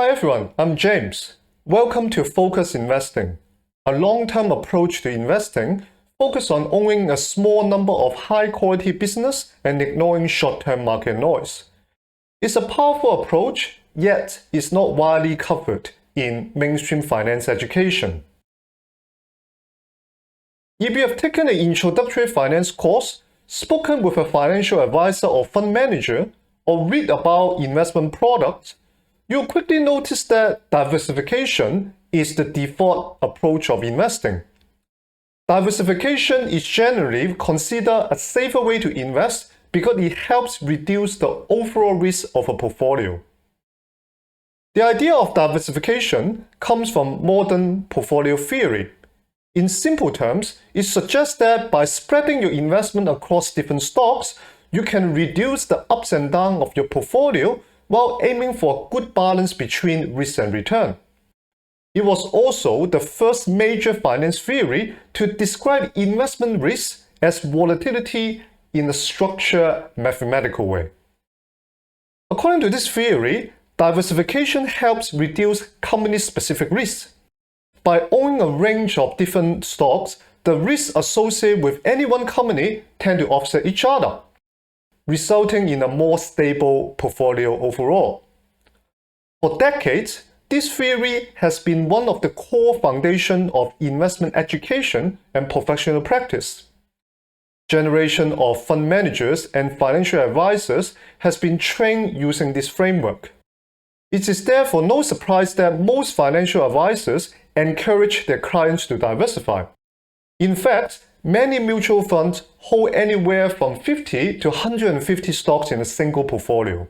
Hi everyone, I'm James. Welcome to Focus Investing, a long-term approach to investing focused on owning a small number of high-quality business and ignoring short-term market noise. It's a powerful approach, yet it's not widely covered in mainstream finance education. If you have taken an introductory finance course, spoken with a financial advisor or fund manager, or read about investment products, you'll quickly notice that diversification is the default approach of investing. Diversification is generally considered a safer way to invest because it helps reduce the overall risk of a portfolio. The idea of diversification comes from modern portfolio theory. In simple terms, it suggests that by spreading your investment across different stocks, you can reduce the ups and downs of your portfolio while aiming for a good balance between risk and return. It was also the first major finance theory to describe investment risk as volatility in a structured mathematical way. According to this theory, diversification helps reduce company-specific risks. By owning a range of different stocks, the risks associated with any one company tend to offset each other, resulting in a more stable portfolio overall. For decades, this theory has been one of the core foundations of investment education and professional practice. Generation of fund managers and financial advisors has been trained using this framework. It is therefore no surprise that most financial advisors encourage their clients to diversify. In fact, many mutual funds hold anywhere from 50 to 150 stocks in a single portfolio.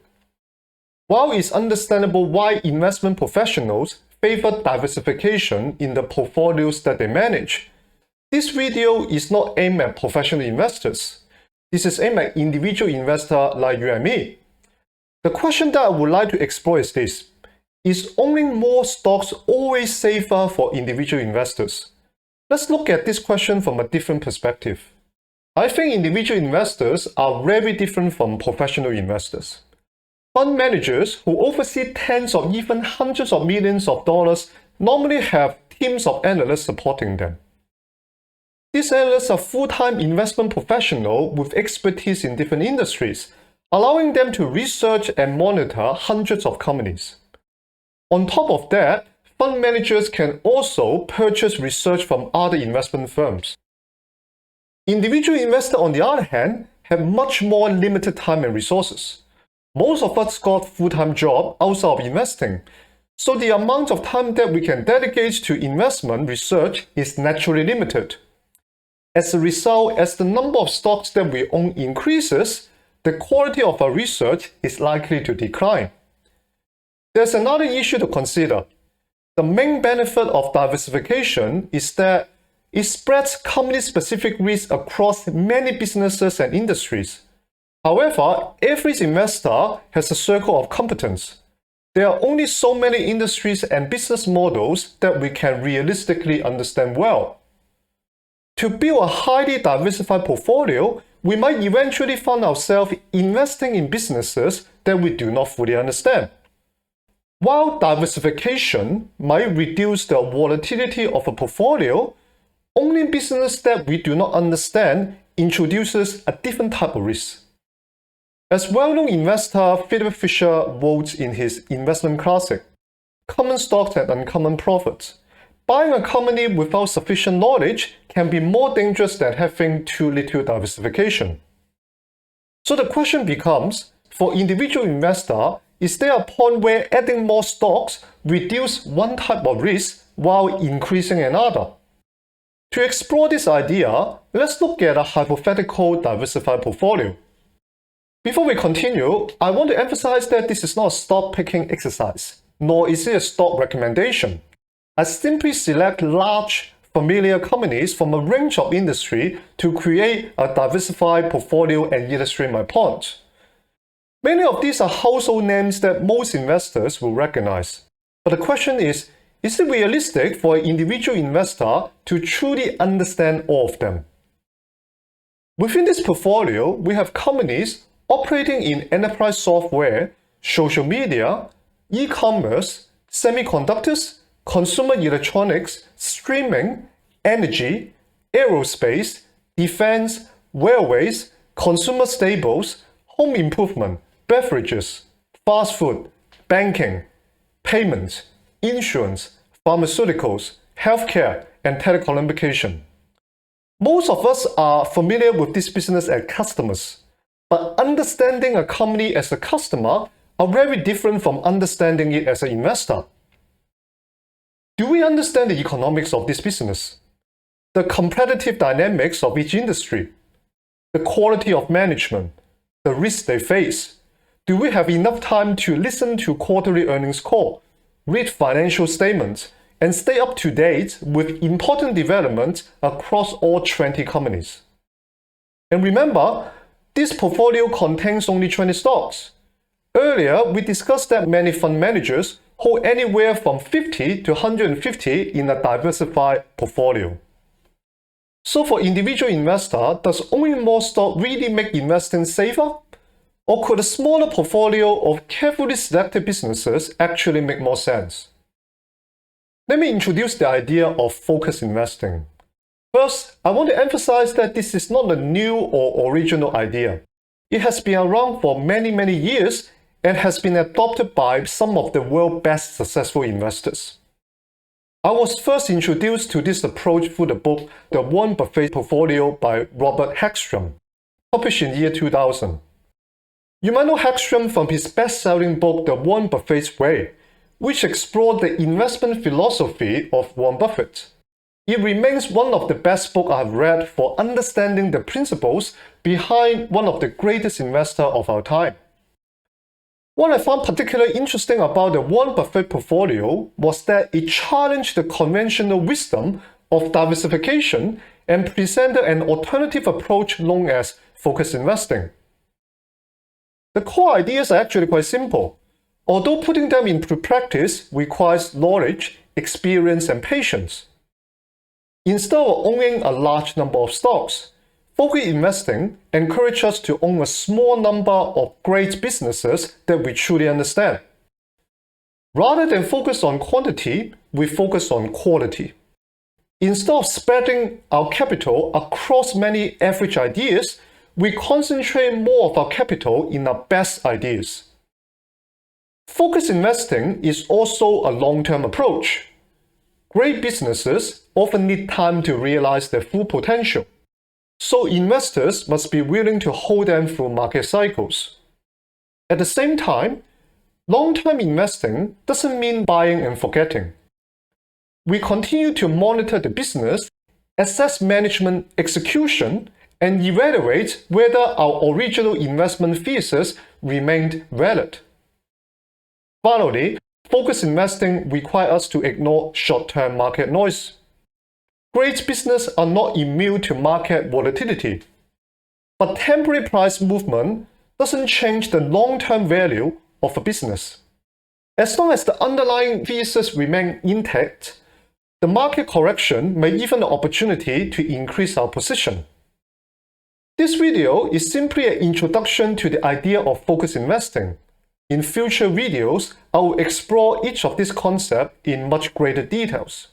While it's understandable why investment professionals favor diversification in the portfolios that they manage, this video is not aimed at professional investors. This is aimed at individual investors like you and me. The question that I would like to explore is this: is owning more stocks always safer for individual investors? Let's look at this question from a different perspective. I think individual investors are very different from professional investors. Fund managers who oversee tens or even hundreds of millions of dollars normally have teams of analysts supporting them. These analysts are full-time investment professionals with expertise in different industries, allowing them to research and monitor hundreds of companies. On top of that, fund managers can also purchase research from other investment firms. Individual investors, on the other hand, have much more limited time and resources. Most of us got full-time jobs outside of investing, so the amount of time that we can dedicate to investment research is naturally limited. As a result, as the number of stocks that we own increases, the quality of our research is likely to decline. There's another issue to consider. The main benefit of diversification is that it spreads company-specific risk across many businesses and industries. However, every investor has a circle of competence. There are only so many industries and business models that we can realistically understand well. To build a highly diversified portfolio, we might eventually find ourselves investing in businesses that we do not fully understand. While diversification might reduce the volatility of a portfolio, owning business that we do not understand introduces a different type of risk. As well-known investor Philip Fisher wrote in his investment classic, "Common Stocks and Uncommon Profits," buying a company without sufficient knowledge can be more dangerous than having too little diversification. So the question becomes, for individual investor, is there a point where adding more stocks reduces one type of risk while increasing another? To explore this idea, let's look at a hypothetical diversified portfolio. Before we continue, I want to emphasize that this is not a stock picking exercise, nor is it a stock recommendation. I simply select large, familiar companies from a range of industries to create a diversified portfolio and illustrate my point. Many of these are household names that most investors will recognize. But the question is it realistic for an individual investor to truly understand all of them? Within this portfolio, we have companies operating in enterprise software, social media, e-commerce, semiconductors, consumer electronics, streaming, energy, aerospace, defense, railways, consumer staples, home improvement, beverages, fast food, banking, payments, insurance, pharmaceuticals, healthcare, and telecommunication. Most of us are familiar with this business as customers, but understanding a company as a customer are very different from understanding it as an investor. Do we understand the economics of this business? The competitive dynamics of each industry? The quality of management? The risks they face? Do we have enough time to listen to quarterly earnings call, read financial statements, and stay up to date with important developments across all 20 companies? And remember, this portfolio contains only 20 stocks. Earlier, we discussed that many fund managers hold anywhere from 50 to 150 in a diversified portfolio. So for individual investor, does owning more stock really make investing safer? Or could a smaller portfolio of carefully selected businesses actually make more sense? Let me introduce the idea of focused investing. First, I want to emphasize that this is not a new or original idea. It has been around for many years and has been adopted by some of the world's best successful investors. I was first introduced to this approach through the book The Warren Buffett Portfolio by Robert Hagstrom, published in the year 2000. You might know Hagstrom from his best-selling book The Warren Buffett's Way, which explored the investment philosophy of Warren Buffett. It remains one of the best books I've read for understanding the principles behind one of the greatest investors of our time. What I found particularly interesting about the Warren Buffett portfolio was that it challenged the conventional wisdom of diversification and presented an alternative approach known as focused investing. The core ideas are actually quite simple, although putting them into practice requires knowledge, experience, and patience. Instead of owning a large number of stocks, focused investing encourages us to own a small number of great businesses that we truly understand. Rather than focus on quantity, we focus on quality. Instead of spreading our capital across many average ideas, we concentrate more of our capital in our best ideas. Focused investing is also a long-term approach. Great businesses often need time to realize their full potential, so investors must be willing to hold them through market cycles. At the same time, long-term investing doesn't mean buying and forgetting. We continue to monitor the business, assess management execution, and evaluate whether our original investment thesis remained valid. Finally, focused investing requires us to ignore short-term market noise. Great businesses are not immune to market volatility, but temporary price movement doesn't change the long-term value of a business. As long as the underlying thesis remains intact, the market correction may give an opportunity to increase our position. This video is simply an introduction to the idea of focused investing. In future videos, I will explore each of these concepts in much greater details.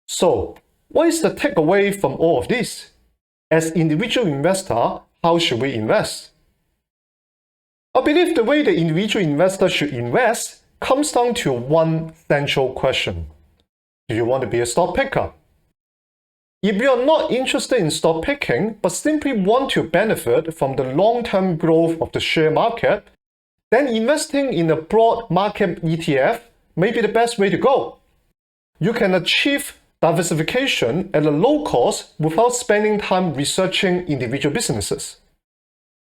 So, what is the takeaway from all of this? As individual investor, how should we invest? I believe the way the individual investor should invest comes down to one central question. Do you want to be a stock picker? If you are not interested in stock picking but simply want to benefit from the long-term growth of the share market, then investing in a broad market ETF may be the best way to go. You can achieve diversification at a low cost without spending time researching individual businesses.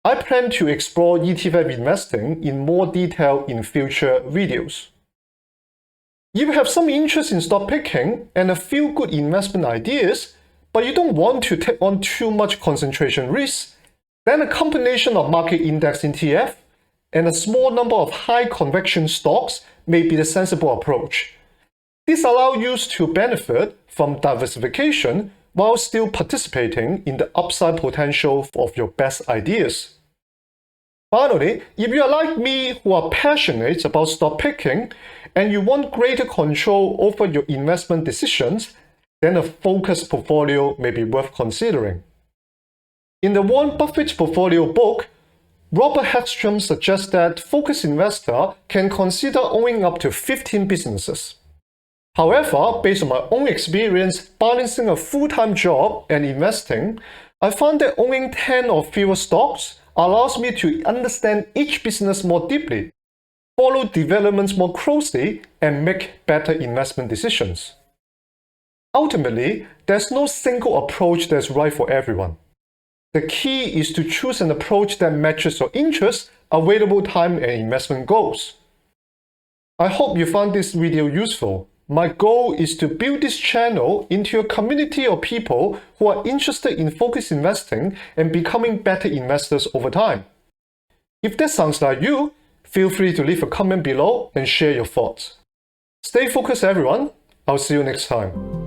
I plan to explore ETF investing in more detail in future videos. If you have some interest in stock picking and a few good investment ideas, but you don't want to take on too much concentration risk, then a combination of market index ETF and a small number of high conviction stocks may be the sensible approach. This allows you to benefit from diversification while still participating in the upside potential of your best ideas. Finally, if you are like me who are passionate about stock picking and you want greater control over your investment decisions, then a focused portfolio may be worth considering. In the Warren Buffett portfolio book, Robert Hagstrom suggests that focused investor can consider owning up to 15 businesses. However, based on my own experience balancing a full-time job and investing, I found that owning 10 or fewer stocks allows me to understand each business more deeply, follow developments more closely, and make better investment decisions. Ultimately, there's no single approach that's right for everyone. The key is to choose an approach that matches your interests, available time, and investment goals. I hope you found this video useful. My goal is to build this channel into a community of people who are interested in focused investing and becoming better investors over time. If that sounds like you, feel free to leave a comment below and share your thoughts. Stay focused, everyone. I'll see you next time.